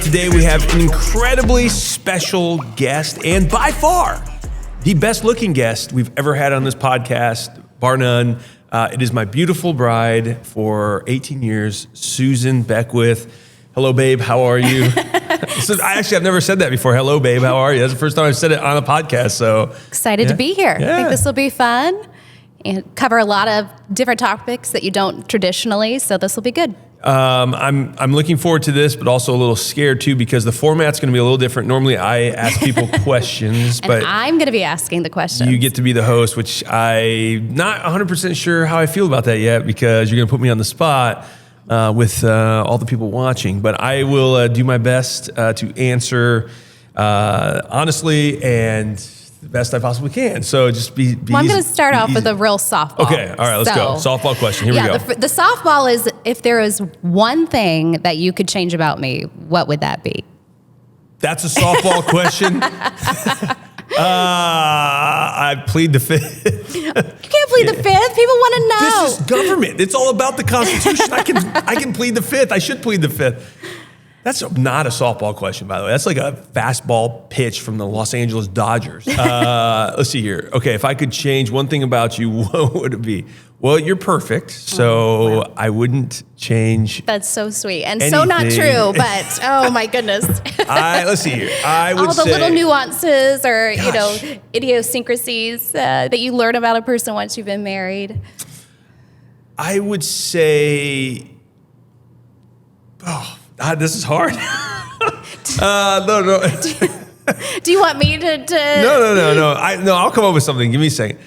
Today we have an incredibly special guest, and by far the best looking guest we've ever had on this podcast, bar none. It is my beautiful bride for 18 years, Susan Beckwith. Hello, babe. How are you? I've never said that before. Hello, babe. How are you? That's the first time I've said it on a podcast. So excited to be here. I think this will be fun and cover a lot of different topics that you don't traditionally. So this will be good. I'm looking forward to this, but also a little scared too, because the format's going to be a little different. Normally I ask people questions, and but I'm going to be asking the questions. You get to be the host, which I'm not 100% sure how I feel about that yet, because you're going to put me on the spot with all the people watching. But I will do my best to answer honestly and the best I possibly can. So just be well, I'm going to start off with a real softball. Okay, all right, let's go. Softball question. Here we go. The softball is, if there is one thing that you could change about me, what would that be? That's a softball question. I plead the fifth. You can't plead the fifth. People want to know. This is government. It's all about the Constitution. I can plead the fifth. I should plead the fifth. That's not a softball question, by the way. That's like a fastball pitch from the Los Angeles Dodgers. Let's see here. Okay, if I could change one thing about you, what would it be? Well, you're perfect, so wow. I wouldn't change. That's so sweet and anything. So not true, but oh my goodness. Let's see here. I would all the say, little nuances or idiosyncrasies that you learn about a person once you've been married. I would say, this is hard. No. Do you want me to? No. I'll come up with something. Give me a second.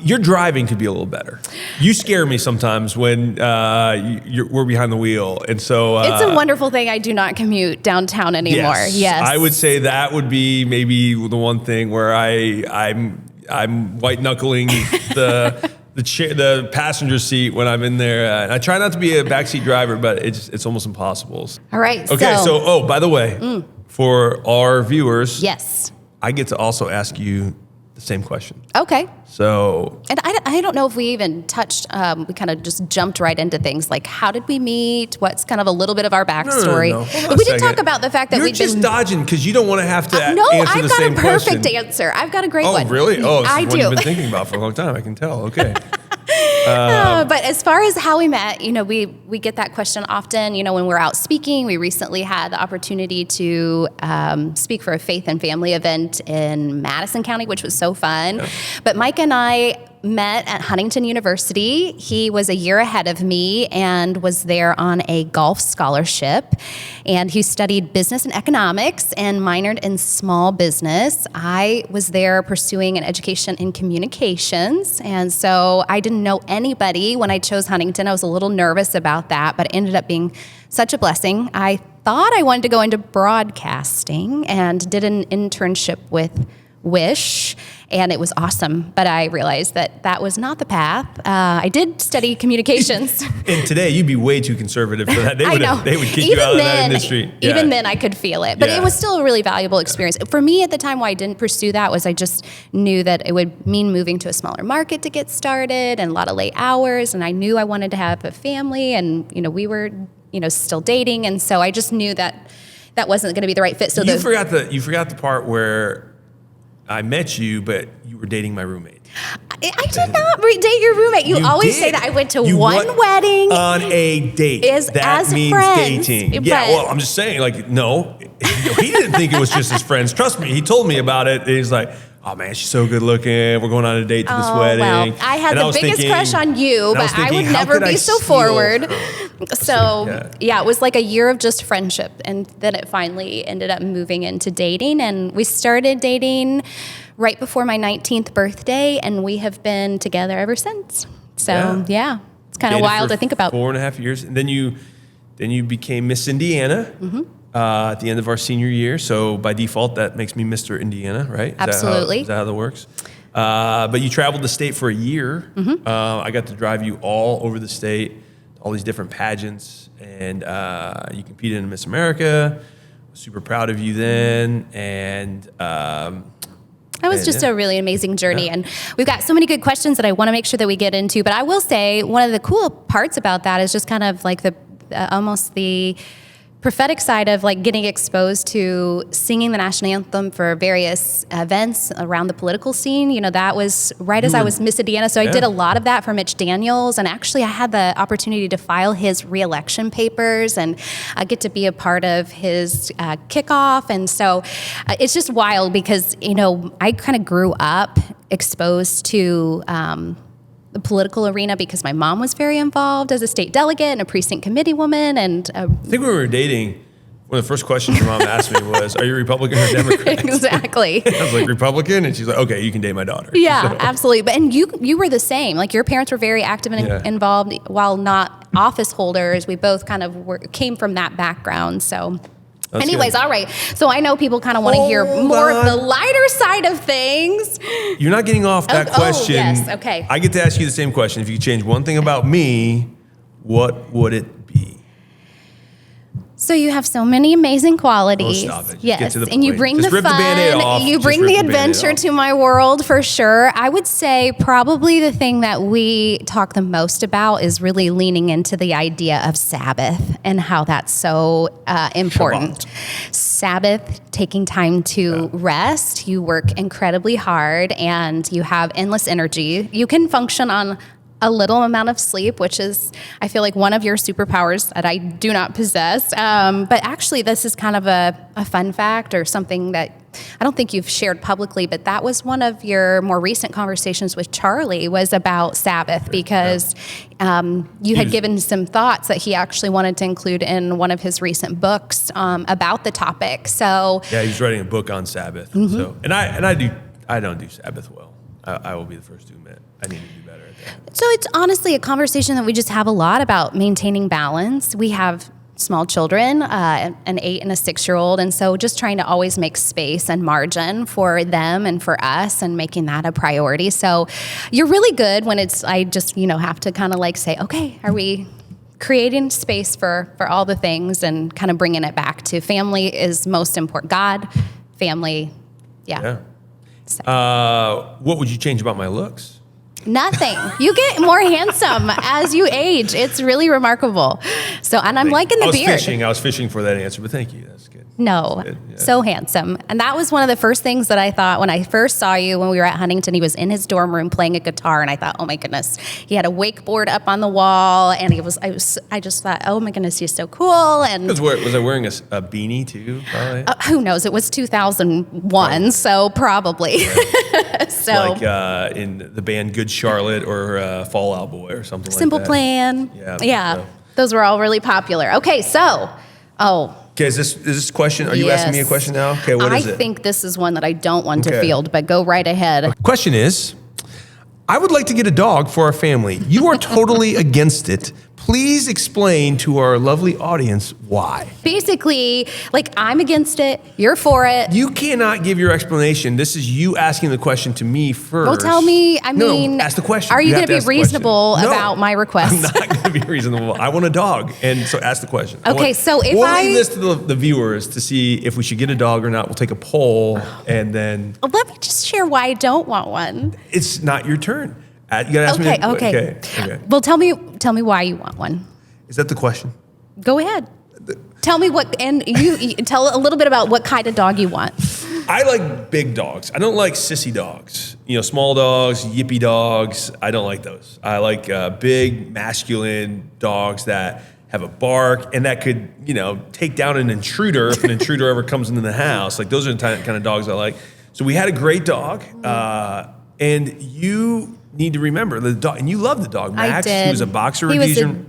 Your driving could be a little better. You scare me sometimes when we're behind the wheel, and so it's a wonderful thing. I do not commute downtown anymore. Yes. I would say that would be maybe the one thing where I'm white knuckling the passenger seat when I'm in there. And I try not to be a backseat driver, but it's almost impossible. All right. Okay. So by the way, for our viewers, yes, I get to also ask you the same question. Okay. So, and I don't know if we even touched, we kind of just jumped right into things like, how did we meet? What's kind of a little bit of our backstory? No. But we didn't talk about the fact that we've just dodging because you don't want to have to answer I've the got same a perfect question. answer. I've got a great one. Oh, really? Oh, it's I one do. you've been thinking about for a long time. I can tell. Okay. But as far as how we met, we get that question often, when we're out speaking. We recently had the opportunity to speak for a faith and family event in Madison County, which was so fun. Yeah. But Mike and I met at Huntington University. He was a year ahead of me and was there on a golf scholarship. And he studied business and economics and minored in small business. I was there pursuing an education in communications. And so I didn't know anybody when I chose Huntington. I was a little nervous about that, but it ended up being such a blessing. I thought I wanted to go into broadcasting and did an internship with Wish, and it was awesome, but I realized that was not the path. I did study communications. And today, you'd be way too conservative for that. They would kick you out of that industry. Even then, I could feel it, but it was still a really valuable experience. For me at the time, why I didn't pursue that was I just knew that it would mean moving to a smaller market to get started and a lot of late hours, and I knew I wanted to have a family, and we were still dating, and so I just knew that wasn't going to be the right fit. So you forgot the part where I met you, but you were dating my roommate. I did not date your roommate. You always say that I went to one wedding on a date. That means friends, dating. Yeah, well, I'm just saying, no, he didn't think it was just his friends. Trust me, he told me about it. And he's like, oh man, she's so good looking. We're going on a date to this wedding. Well, I had the biggest crush on you, but I would never be so forward. So it was like a year of just friendship. And then it finally ended up moving into dating. And we started dating right before my 19th birthday. And we have been together ever since. So it's kind of wild to think about. 4.5 years. And then you became Miss Indiana. Mm-hmm. At the end of our senior year. So by default, that makes me Mr. Indiana, right? Absolutely. Is that how that works? But you traveled the state for a year. Mm-hmm. I got to drive you all over the state, all these different pageants, and you competed in Miss America. Super proud of you then. And That was just a really amazing journey. And we've got so many good questions that I want to make sure that we get into. But I will say one of the cool parts about that is just kind of like almost the prophetic side of like getting exposed to singing the national anthem for various events around the political scene. You know, that was right as I was Miss Indiana. So I did a lot of that for Mitch Daniels. And actually I had the opportunity to file his re-election papers and get to be a part of his kickoff. And so it's just wild because, you know, I kind of grew up exposed to the political arena because my mom was very involved as a state delegate and a precinct committee woman. And I think when we were dating, one of the first questions your mom asked me was, are you Republican or Democrat? Exactly. I was like, Republican? And she's like, okay, you can date my daughter. Yeah, absolutely. But and you were the same. Like your parents were very active and involved while not office holders. We both kind of came from that background. So that's anyways, good. All right. So I know people kind of want to hear more of the lighter side of things. You're not getting off that question. Oh, yes. Okay. I get to ask you the same question. If you could change one thing about me, what would it be? So you have so many amazing qualities. Oh, stop it. Just yes, get to the and you point. bring Just the rip the Band-Aid fun. off. You Just bring rip the the Band-Aid adventure off. to my world for sure. I would say probably the thing that we talk the most about is really leaning into the idea of Sabbath and how that's so important. Sabbath, taking time to rest. You work incredibly hard and you have endless energy. You can function on a little amount of sleep, which is, I feel like, one of your superpowers that I do not possess. But actually, this is kind of a fun fact or something that I don't think you've shared publicly, but that was one of your more recent conversations with Charlie was about Sabbath because you had given some thoughts that he actually wanted to include in one of his recent books about the topic. So yeah, he's writing a book on Sabbath. So I don't do Sabbath well. I will be the first to admit I need to do better at that. So it's honestly a conversation that we just have a lot about maintaining balance. We have small children, an 8 and a 6-year-old, and so just trying to always make space and margin for them and for us and making that a priority. So you're really good when I just, have to kind of like say, okay, are we creating space for all the things and kind of bringing it back to family is most important. God, family, yeah. So. What would you change about my looks? Nothing. You get more handsome as you age. It's really remarkable. So, and I'm liking the beard. I was fishing for that answer, but thank you. That's good. No, good. Yeah. So handsome. And that was one of the first things that I thought when I first saw you when we were at Huntington. He was in his dorm room playing a guitar, and I thought, oh my goodness, he had a wakeboard up on the wall, and I just thought, oh my goodness, he's so cool. And was I wearing a beanie too? Probably. Who knows? It was 2001, so probably. Right. So like in the band Good Charlotte or Fall Out Boy or something Simple like that. Plan. Yeah. So. Those were all really popular. Okay, so Okay, is this question? Are you asking me a question now? Okay, what is it? I think this is one that I don't want to field, but go right ahead. Question is, I would like to get a dog for our family. You are totally against it. Please explain to our lovely audience why. Basically, like I'm against it, you're for it. You cannot give your explanation. This is you asking the question to me first. Well, tell me, No, ask the question. Are you going to be reasonable about my request? I'm not going to be reasonable. I want a dog, and so ask the question. Okay, so if we'll leave this to the viewers to see if we should get a dog or not. We'll take a poll, and then... Let me just share why I don't want one. It's not your turn. You got to ask me. Okay. Well, tell me why you want one. Is that the question? Go ahead. Tell me and you tell a little bit about what kind of dog you want. I like big dogs. I don't like sissy dogs. Small dogs, yippy dogs. I don't like those. I like big, masculine dogs that have a bark and that could, take down an intruder if an intruder ever comes into the house. Like those are the kind of dogs I like. So we had a great dog, and you need to remember the dog, and you love the dog, Max. I did. He was a Boxer Rhodesian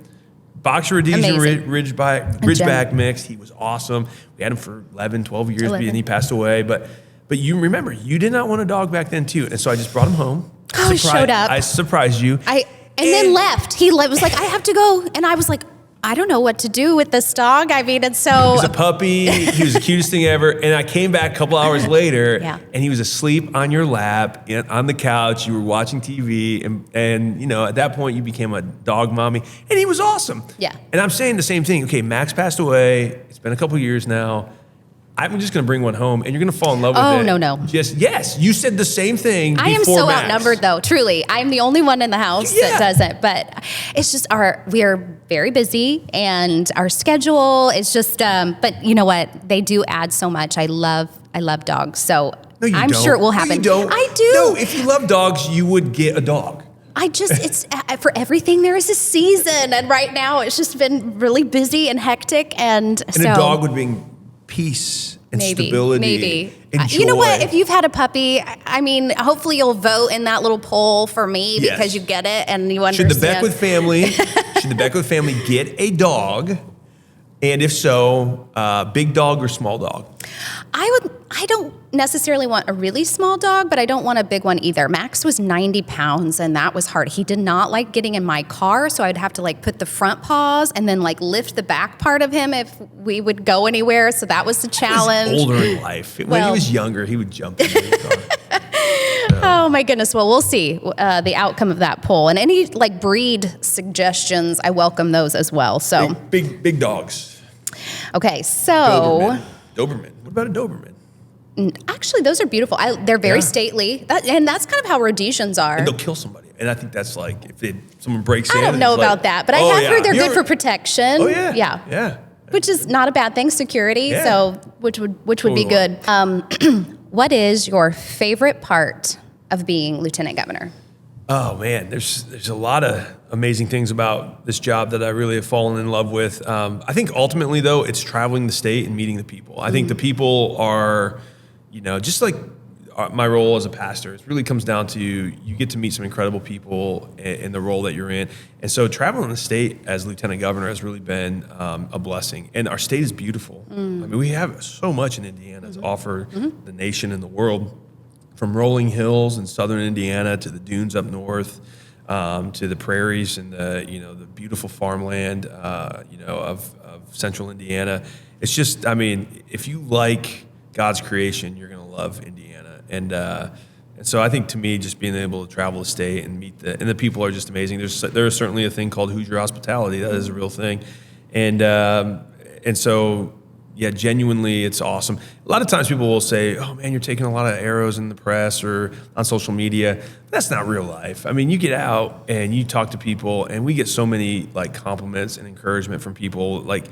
Ridgeback mix. He was awesome. We had him for 11, 12 years, and he passed away. But you remember, you did not want a dog back then too, and so I just brought him home. He showed up. I surprised you. And then left. He was like, I have to go, and I was like, I don't know what to do with this dog. I mean, it's so... He was a puppy. He was the cutest thing ever. And I came back a couple hours later, and he was asleep on your lap, on the couch. You were watching TV, and at that point, you became a dog mommy. And he was awesome. Yeah. And I'm saying the same thing. Okay, Max passed away. It's been a couple years now. I'm just going to bring one home, and you're going to fall in love with it. Oh, no. Yes, you said the same thing before I am so Max. outnumbered, though, truly. I'm the only one in the house that doesn't. But it's just we are very busy, and our schedule is just, but you know what? They do add so much. I love dogs, so No, I'm don't. sure it will happen. No, you don't. I do. No, if you love dogs, you would get a dog. It's for everything there is a season, and right now it's just been really busy and hectic, and a dog would bring peace and stability. Maybe. And joy. You know what? If you've had a puppy, I mean, hopefully you'll vote in that little poll for me because you get it and you understand. Should the Beckwith family get a dog? And if so, big dog or small dog? I don't necessarily want a really small dog, but I don't want a big one either. Max was 90 pounds, and that was hard. He did not like getting in my car, so I'd have to like put the front paws and then like lift the back part of him if we would go anywhere. So that was the challenge. He was older in life. When he was younger, he would jump in the car. Oh my goodness. Well, we'll see the outcome of that poll, and any like breed suggestions. I welcome those as well. So big dogs. Okay, so Doberman. What about a Doberman? Actually, those are beautiful. They're very stately, and that's kind of how Rhodesians are. And they'll kill somebody. And I think that's like if someone breaks in. I don't know about that, but I have heard they're good for protection. Oh yeah, yeah. Which is not a bad thing. Security, so which would be good. What is your favorite part of being lieutenant governor? Oh man, there's a lot of amazing things about this job that I really have fallen in love with. I think ultimately though, it's traveling the state and meeting the people. I think the people are, just like my role as a pastor, it really comes down to you get to meet some incredible people in the role that you're in. And so traveling the state as lieutenant governor has really been a blessing. And our state is beautiful. I mean, we have so much in Indiana to offer the nation and the world. From rolling hills in southern Indiana to the dunes up north, to the prairies and the beautiful farmland, of central Indiana. It's just, I mean, if you like God's creation, you're going to love Indiana. And so I think to me, just being able to travel the state and meet the people are just amazing. There is certainly a thing called Hoosier hospitality. That is a real thing. And so. Yeah, genuinely, it's awesome. A lot of times people will say, oh, man, you're taking a lot of arrows in the press or on social media. That's not real life. I mean, you get out and you talk to people, and we get so many, like, compliments and encouragement from people. Like,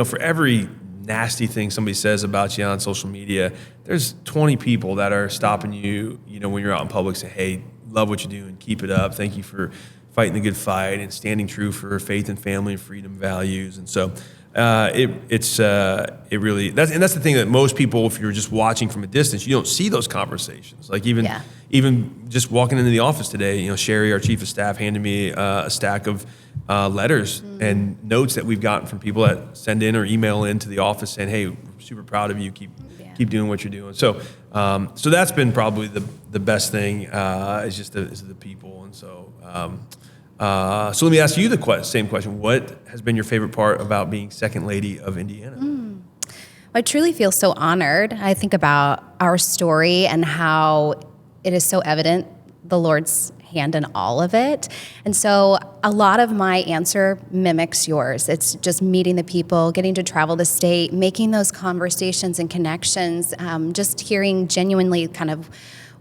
for every nasty thing somebody says about you on social media, there's 20 people that are stopping you, when you're out in public saying, hey, love what you do and keep it up. Thank you for fighting the good fight and standing true for faith and family and freedom values. And so that's the thing that most people, if you're just watching from a distance, you don't see those conversations. Like even just walking into the office today, Sherry, our chief of staff, handed me a stack of letters and notes that we've gotten from people that send in or email into the office saying, "Hey, we're super proud of you. Keep doing what you're doing." So that's been probably the best thing is the people. And so. So let me ask you the same question. What has been your favorite part about being second lady of Indiana? I truly feel so honored. I think about our story and how it is so evident the Lord's hand in all of it. And so a lot of my answer mimics yours. It's just meeting the people, getting to travel the state, making those conversations and connections, just hearing genuinely kind of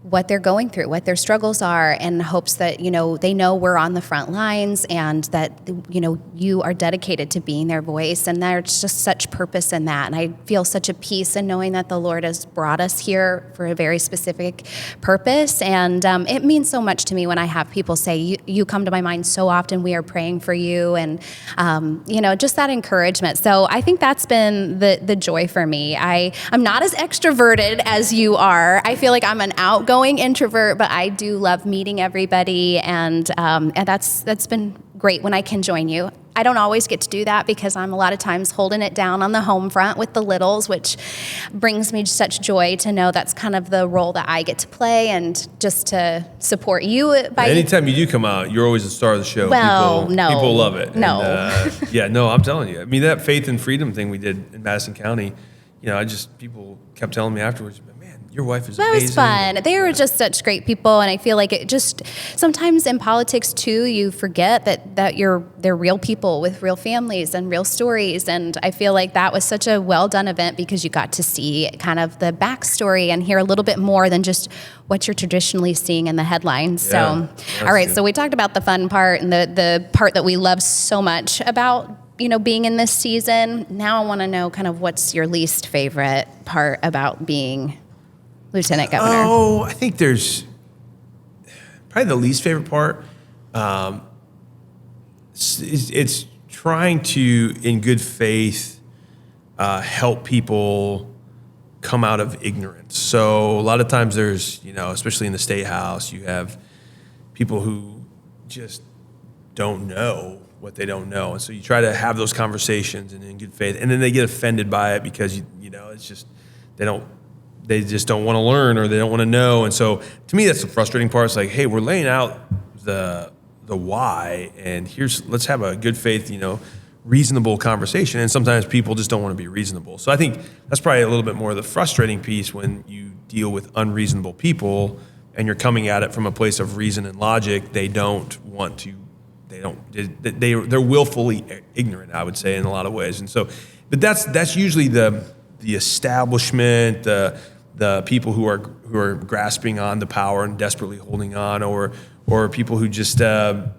what they're going through, what their struggles are, in hopes that, they know we're on the front lines and that, you are dedicated to being their voice. And there's just such purpose in that. And I feel such a peace in knowing that the Lord has brought us here for a very specific purpose. And it means so much to me when I have people say, you come to my mind so often, we are praying for you. And, just that encouragement. So I think that's been the joy for me. I'm not as extroverted as you are. I feel like I'm an outgoing introvert, but I do love meeting everybody, and that's been great when I can join you. I don't always get to do that because I'm a lot of times holding it down on the home front with the littles, which brings me such joy to know that's kind of the role that I get to play, and just to support you. Anytime you do come out, you're always the star of the show. Well, people love it. No. And, I'm telling you. I mean, that faith and freedom thing we did in Madison County, people kept telling me afterwards, man, your wife is That amazing. was fun. They were just such great people, and I feel like it just sometimes in politics too, you forget that they're real people with real families and real stories. And I feel like that was such a well done event because you got to see kind of the backstory and hear a little bit more than just what you're traditionally seeing in the headlines. Yeah, So, all right. good. So we talked about the fun part and the part that we love so much about being in this season. Now I want to know kind of what's your least favorite part about being Lieutenant Governor. Oh, I think there's probably the least favorite part. It's trying to, in good faith, help people come out of ignorance. So a lot of times there's, especially in the State House, you have people who just don't know what they don't know. And so you try to have those conversations and in good faith, and then they get offended by it because, it's just, they just don't want to learn or they don't want to know. And so to me, that's the frustrating part. It's like, hey, we're laying out the why, and let's have a good faith, reasonable conversation. And sometimes people just don't want to be reasonable. So I think that's probably a little bit more of the frustrating piece when you deal with unreasonable people and you're coming at it from a place of reason and logic. They're willfully ignorant, I would say, in a lot of ways. And so, but that's usually the establishment, the people who are grasping on the power and desperately holding on, or people who just are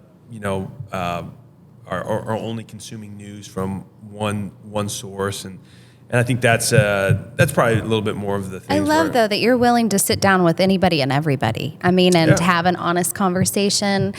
only consuming news from one source, and I think that's probably a little bit more of the thing. I love though that you're willing to sit down with anybody and everybody. I mean, and Yeah. have an honest conversation.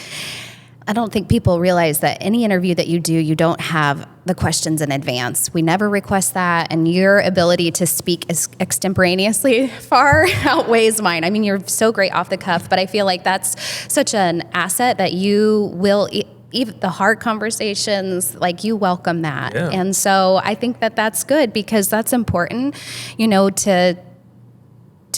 I don't think people realize that any interview that you do, you don't have the questions in advance. We never request that, and your ability to speak extemporaneously far outweighs mine. I mean, you're so great off the cuff, but I feel like that's such an asset that you will, even the hard conversations, like you welcome that. Yeah. And so I think that that's good because that's important, to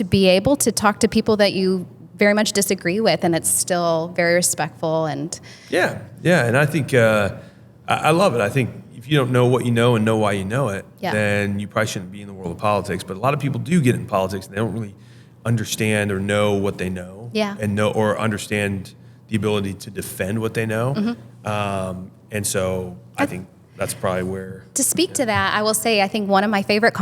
be able to talk to people that you very much disagree with, and it's still very respectful. And yeah, and I think I love it. I think if you don't know what you know and know why you know it, then you probably shouldn't be in the world of politics. But a lot of people do get in politics and they don't really understand or know what they know, and know or understand the ability to defend what they know. Mm-hmm. And so I think that's probably where. To speak to that, I will say I think one of my favorite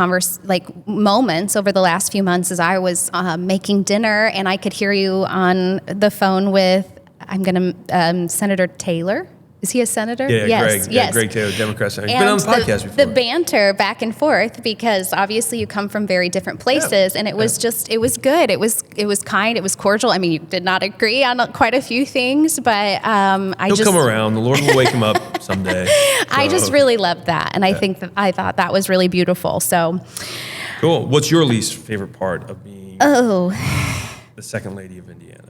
moments over the last few months is I was making dinner and I could hear you on the phone with Senator Taylor. Is he a senator? Yeah, yes. Greg. Yes. Yeah, Greg Taylor, Democrat senator. He's been on the podcast before. The banter back and forth, because obviously you come from very different places, and it was it was good. It was kind. It was cordial. I mean, you did not agree on quite a few things, but He'll come around. The Lord will wake him up someday. I just really loved that, and I thought that was really beautiful. So cool. What's your least favorite part of being the second lady of Indiana?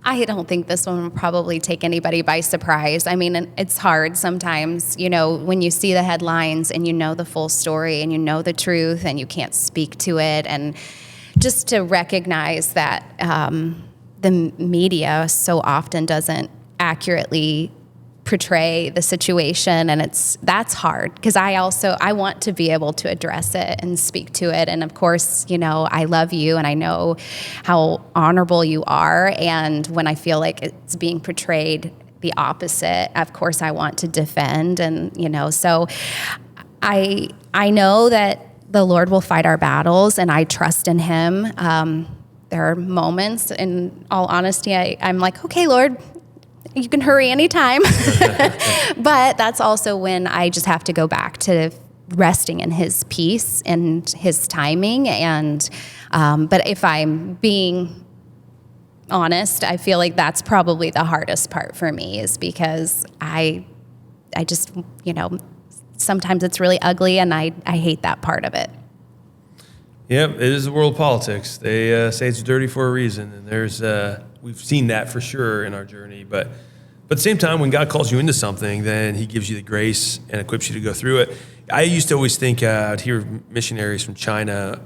I don't think this one will probably take anybody by surprise. I mean, it's hard sometimes, when you see the headlines and you know the full story and you know the truth and you can't speak to it. And just to recognize that the media so often doesn't accurately portray the situation, and that's hard because I want to be able to address it and speak to it. And of course, I love you and I know how honorable you are, and when I feel like it's being portrayed the opposite, of course I want to defend. And so I know that the Lord will fight our battles, and I trust in him. There are moments, in all honesty, I'm like, okay, Lord, you can hurry anytime. But that's also when I just have to go back to resting in his peace and his timing. And but if I'm being honest, I feel like that's probably the hardest part for me, is because I just, sometimes it's really ugly, and I hate that part of it. Yep, it is the world of politics. They say it's dirty for a reason, and there's we've seen that for sure in our journey. But at the same time, when God calls you into something, then he gives you the grace and equips you to go through it. I used to always think I'd hear missionaries from China,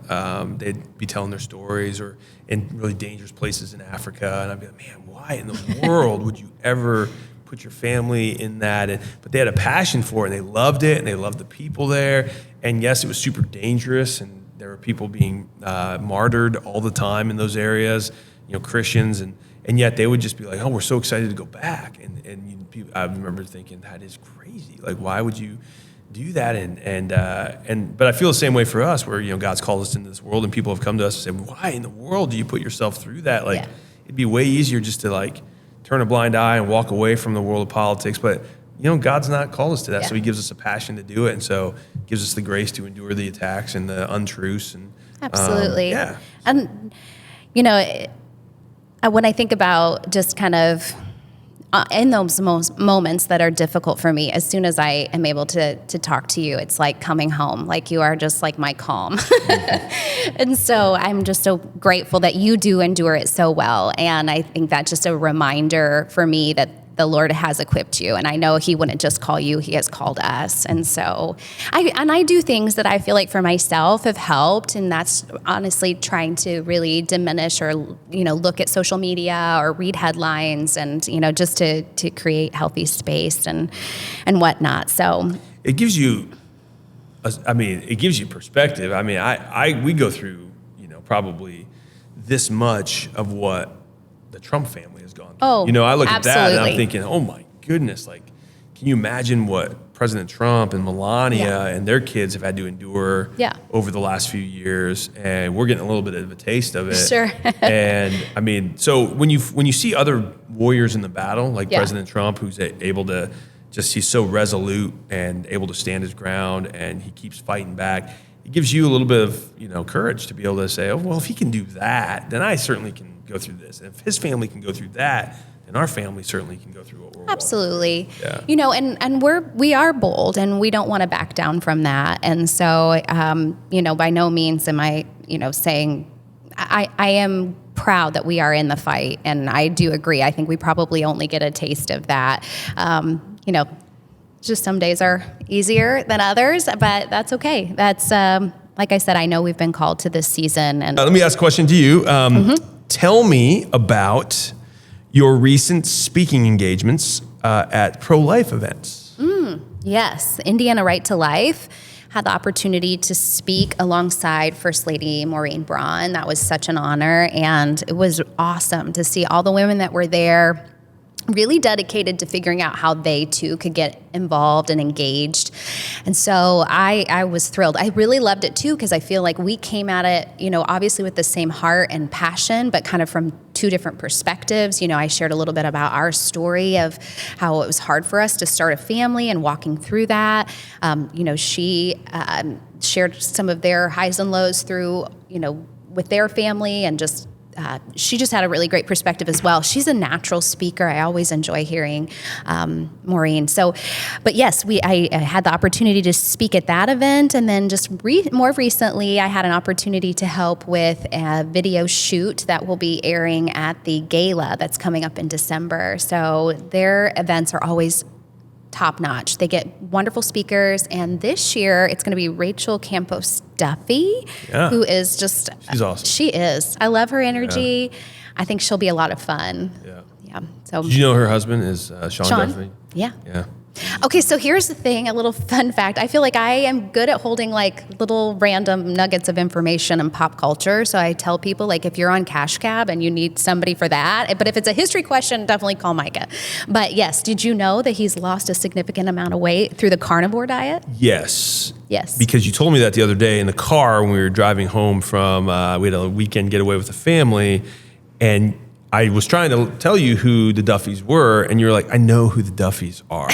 they'd be telling their stories, or in really dangerous places in Africa, and I'd be like, man, why in the world would you ever put your family in that? But they had a passion for it, and they loved it, and they loved the people there. And yes, it was super dangerous, and there were people being martyred all the time in those areas, Christians, and yet they would just be like, oh, we're so excited to go back. And I remember thinking, that is crazy. Like, why would you do that? But I feel the same way for us, where God's called us into this world, and people have come to us and said, why in the world do you put yourself through that? Like, it'd be way easier just to like turn a blind eye and walk away from the world of politics. But God's not called us to that, so He gives us a passion to do it, and so gives us the grace to endure the attacks and the untruths. And absolutely, and when I think about just kind of in those moments that are difficult for me, as soon as I am able to talk to you, it's like coming home. Like, you are just like my calm. And so I'm just so grateful that you do endure it so well. And I think that's just a reminder for me that the Lord has equipped you. And I know He wouldn't just call you, He has called us. And so I do things that I feel like for myself have helped. And that's honestly trying to really diminish or, look at social media or read headlines and, just to create healthy space and whatnot. So it gives you, it gives you perspective. We go through, probably this much of what the Trump family has gone through. Oh, I look absolutely. at that and I'm thinking, oh my goodness, like, can you imagine what President Trump and Melania and their kids have had to endure over the last few years? And we're getting a little bit of a taste of it. Sure. And so when you see other warriors in the battle, like President Trump, who's able to he's so resolute and able to stand his ground, and he keeps fighting back, it gives you a little bit of, courage to be able to say, oh, well, if he can do that, then I certainly can go through this. And if his family can go through that, then our family certainly can go through what we're absolutely. Yeah. And we are bold, and we don't want to back down from that. And so, by no means am I, saying I am proud that we are in the fight. And I do agree. I think we probably only get a taste of that. Just some days are easier than others, but that's okay. That's, like I said, I know we've been called to this season. And let me ask a question to you. Tell me about your recent speaking engagements at pro-life events. Yes, Indiana Right to Life. Had the opportunity to speak alongside First Lady Maureen Braun. That was such an honor, and it was awesome to see all the women that were there really dedicated to figuring out how they too could get involved and engaged. And so I was thrilled. I really loved it too, because I feel like we came at it, obviously with the same heart and passion, but kind of from two different perspectives. I shared a little bit about our story of how it was hard for us to start a family and walking through that. She shared some of their highs and lows through, with their family, and just she just had a really great perspective as well. She's a natural speaker. I always enjoy hearing Maureen. So, but yes, I had the opportunity to speak at that event, and then just more recently, I had an opportunity to help with a video shoot that will be airing at the gala that's coming up in December. So their events are always top notch. They get wonderful speakers, and this year it's going to be Rachel Campos Duffy, who is just, she's awesome. She is. I love her energy. Yeah. I think she'll be a lot of fun. Yeah. So, did you know her husband is Sean Duffy? Yeah. Yeah. Okay, so here's the thing, a little fun fact. I feel like I am good at holding like little random nuggets of information and pop culture. So I tell people, like, if you're on Cash Cab and you need somebody for that, but if it's a history question, definitely call Micah. But yes, did you know that he's lost a significant amount of weight through the carnivore diet? Yes. Yes. Because you told me that the other day in the car when we were driving home from, we had a weekend getaway with the family, and I was trying to tell you who the Duffys were, and you were like, I know who the Duffys are.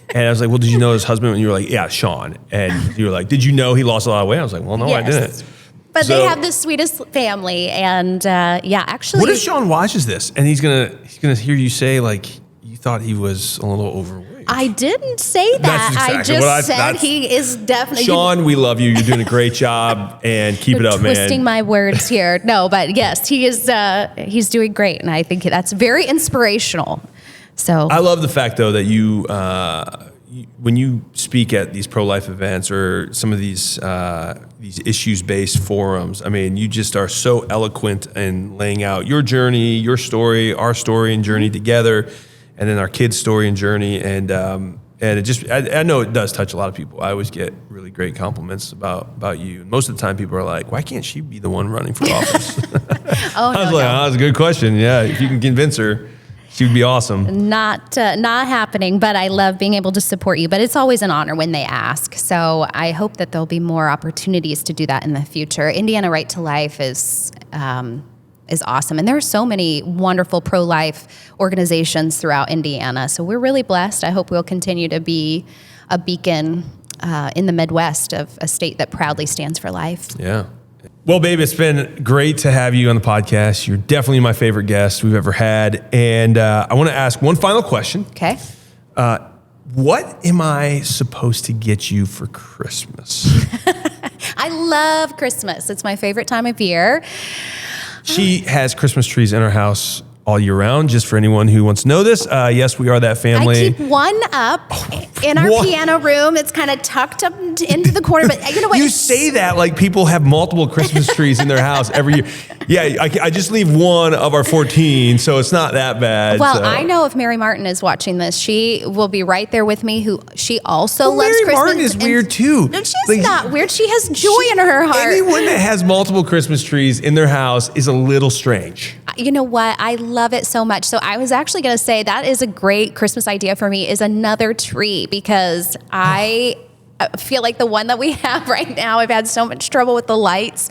And I was like, well, did you know his husband? And you were like, yeah, Sean. And you were like, did you know he lost a lot of weight? I was like, well, no, yes. I didn't. But they have the sweetest family. And actually. What if Sean watches this and he's gonna hear you say, like, you thought he was a little overweight? I didn't say that. That's exactly I just said he is definitely. Sean, we love you. You're doing a great job, and keep it up, man. Twisting my words here. No, but yes, he is. He's doing great, and I think that's very inspirational. So I love the fact, though, that you, when you speak at these pro-life events or some of these issues-based forums, I mean, you just are so eloquent in laying out your journey, your story, our story and journey together, and then our kids' story and journey. And And I know it does touch a lot of people. I always get really great compliments about you. Most of the time people are like, why can't she be the one running for office? Oh, I was like, oh, that's a good question. Yeah, if you can convince her, she would be awesome. Not happening, but I love being able to support you. But it's always an honor when they ask. So I hope that there'll be more opportunities to do that in the future. Indiana Right to Life is awesome. And there are so many wonderful pro-life organizations throughout Indiana. So we're really blessed. I hope we'll continue to be a beacon in the Midwest of a state that proudly stands for life. Yeah. Well, babe, it's been great to have you on the podcast. You're definitely my favorite guest we've ever had. And I want to ask one final question. Okay. What am I supposed to get you for Christmas? I love Christmas. It's my favorite time of year. She has Christmas trees in her house all year round, just for anyone who wants to know this. Yes, we are that family. I keep one up in our piano room. It's kind of tucked up into the corner, but you know what? You say that like people have multiple Christmas trees in their house every year. Yeah, I just leave one of our 14, so it's not that bad. Well, so. I know if Mary Martin is watching this, she will be right there with me, she also loves Mary Christmas. Martin is weird too. No, she's not weird. She has joy in her heart. Anyone that has multiple Christmas trees in their house is a little strange. You know what? I love it so much. So I was actually going to say that is a great Christmas idea for me, is another tree, because I feel like the one that we have right now, I've had so much trouble with the lights.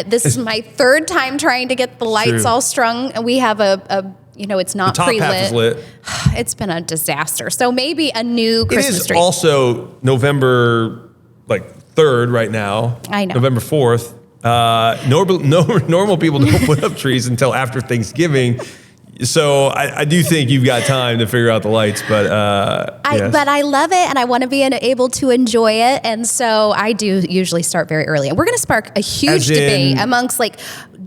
This is my third time trying to get the lights all strung. We have it's not the top pre-lit. half is lit. It's been a disaster. So maybe a new Christmas tree. It is also November 3rd right now. I know. November 4th. Normal people don't put up trees until after Thanksgiving. So I do think you've got time to figure out the lights, but yes. But I love it, and I want to be able to enjoy it, and so I do usually start very early. And we're going to spark a huge debate amongst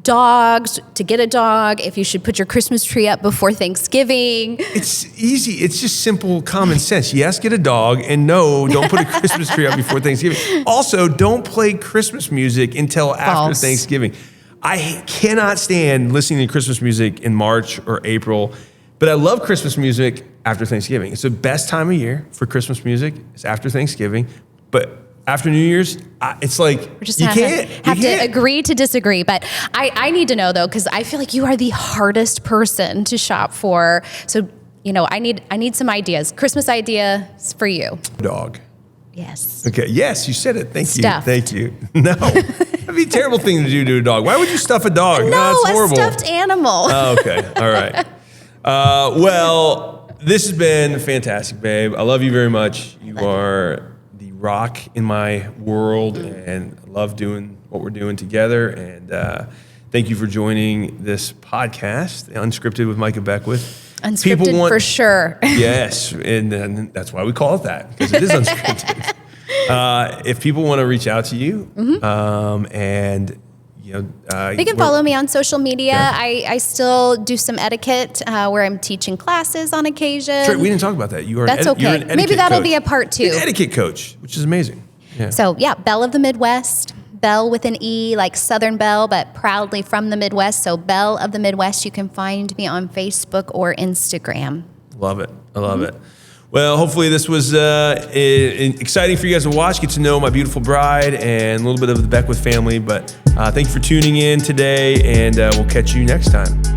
dogs, to get a dog, if you should put your Christmas tree up before Thanksgiving. It's easy. It's just simple common sense. Yes, get a dog, and no, don't put a Christmas tree up before Thanksgiving. Also, don't play Christmas music until after Thanksgiving. I cannot stand listening to Christmas music in March or April, but I love Christmas music after Thanksgiving. It's the best time of year for Christmas music. It's after Thanksgiving, but after New Year's, it's like We're just you have to agree to disagree. But I need to know, though, because I feel like you are the hardest person to shop for. So I need some ideas. Christmas ideas for you. Dog. Yes. Okay. Yes, you said it. Thank Stuffed. you. Thank you. No, that'd be a terrible thing to do to a dog. Why would you stuff a dog? No, that's horrible. A stuffed animal. Oh, okay. All right. Well, this has been fantastic, babe. I love you very much. You are the rock in my world, and I love doing what we're doing together. And thank you for joining this podcast, Unscripted with Micah Beckwith. Unscripted for sure. Yes, and that's why we call it that, because it is unscripted. If people want to reach out to you, and they can follow me on social media. Yeah. I still do some etiquette where I'm teaching classes on occasion. Sure, we didn't talk about that. That's okay. You're an etiquette Maybe that'll coach. be a part 2. An etiquette coach, which is amazing. Yeah. So Belle of the Midwest. Belle with an E, like Southern Belle, but proudly from the Midwest. So Belle of the Midwest. You can find me on Facebook or Instagram. Love it. I love it. Well, hopefully this was exciting for you guys to watch, get to know my beautiful bride and a little bit of the Beckwith family. But thank you for tuning in today, and we'll catch you next time.